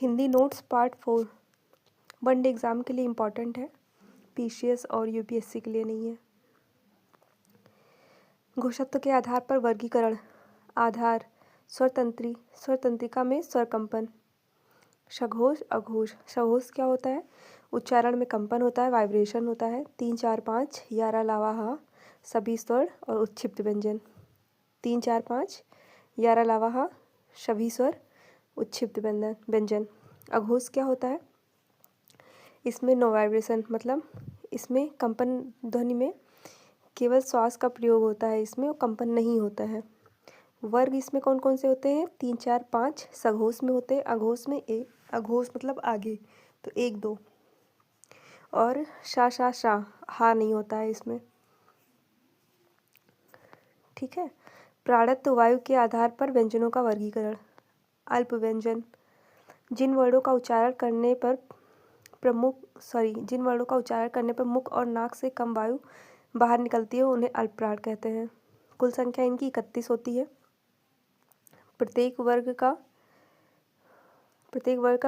Hindi notes part 4 one day exam के लिए important है, पीसीएस और यूपीएससी के लिए नहीं है। घोषत्व के आधार पर वर्गीकरण। आधार स्वरतंत्री, स्वरतंत्रिका में स्वर कंपन। सघोष अघोष। सघोष क्या होता है? उच्चारण में कंपन होता है, वाइब्रेशन होता है। 3 4 5 यारा लावा हा सभी स्वर और उच्छिप्त व्यंजन। 3 4 5 यारा लावा हा सभी स्वर उच्छिप्त व्यंजन। अघोष क्या होता है? इसमें नो वाइब्रेशन, मतलब इसमें कंपन ध्वनि में केवल श्वास का प्रयोग होता है, इसमें कंपन नहीं होता है। वर्ग इसमें कौन कौन से होते हैं? 3 4 5 सघोष में होते हैं। अघोष में अघोष मतलब आगे, तो 1 2 और शा हा नहीं होता है इसमें। ठीक है। प्राणत्व वायु के आधार पर व्यंजनों का वर्गीकरण। अल्प व्यंजन जिन वर्णों का उच्चारण करने पर मुख और नाक से कम वायु बाहर निकलती है उन्हें अल्प प्राण कहते हैं। कुल संख्या इनकी 31 होती है। प्रत्येक वर्ग का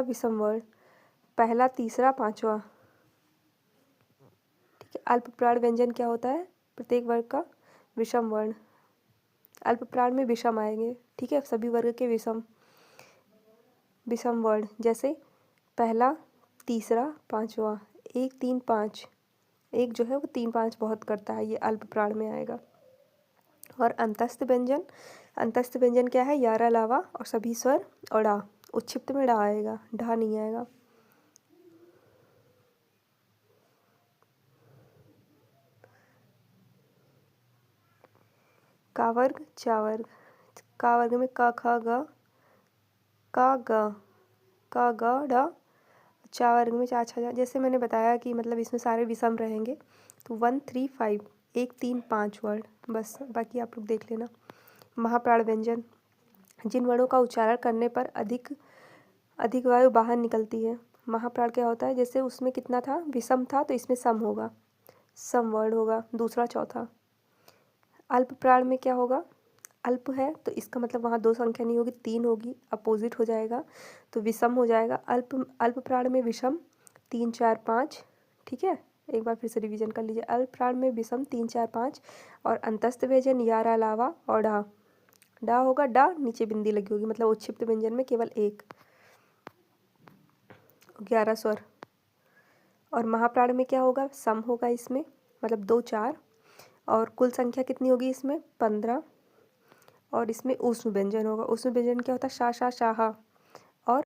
विषम वर्ण, पहला तीसरा पांचवा। ठीक है। अल्प प्राण व्यंजन क्या होता है? प्रत्येक वर्ग का विषम वर्ण। अल्प प्राण में विषम आएंगे। ठीक है। सभी वर्ग के विषम वर्ण, जैसे पहला तीसरा पांचवा। 1 3 5, एक जो है वो 3 5 बहुत करता है, ये अल्प प्राण में आएगा। और अंतस्थ व्यंजन क्या है? यारा लावा और सभी स्वर और डा। उच्छिप्त में डा आएगा, ढा नहीं आएगा। का वर्ग चा वर्ग। का वर्ग में क ख ग का ग ड। चा वर्ग में चा छा। जैसे मैंने बताया कि मतलब इसमें सारे विषम रहेंगे, तो 1 3 5 1 3 5 वर्ड, बस बाकी आप लोग देख लेना। महाप्राण व्यंजन जिन वर्णों का उच्चारण करने पर अधिक वायु बाहर निकलती है। महाप्राण क्या होता है? जैसे उसमें कितना था? विषम था, तो इसमें सम होगा, सम वर्ड होगा दूसरा चौथा। अल्प प्राण में क्या होगा? अल्प है तो इसका मतलब वहाँ 2 संख्या नहीं होगी, 3 होगी, अपोजिट हो जाएगा तो विषम हो जाएगा। अल्प प्राण में विषम 3 4 5। ठीक है। एक बार फिर से रिवीजन कर लीजिए। अल्प प्राण में विषम 3 4 5 और अंतस्थ व्यंजन यारा लावा और डा होगा। डा नीचे बिंदी लगी होगी, मतलब उच्छिप्त व्यंजन में केवल 1 11 स्वर। और महाप्राण में क्या होगा? सम होगा इसमें, मतलब 2 4 और कुल संख्या कितनी होगी इसमें? 15। और इसमें ऊष्म व्यंजन होगा। ऊष्म व्यंजन क्या होता है? शा शाहा,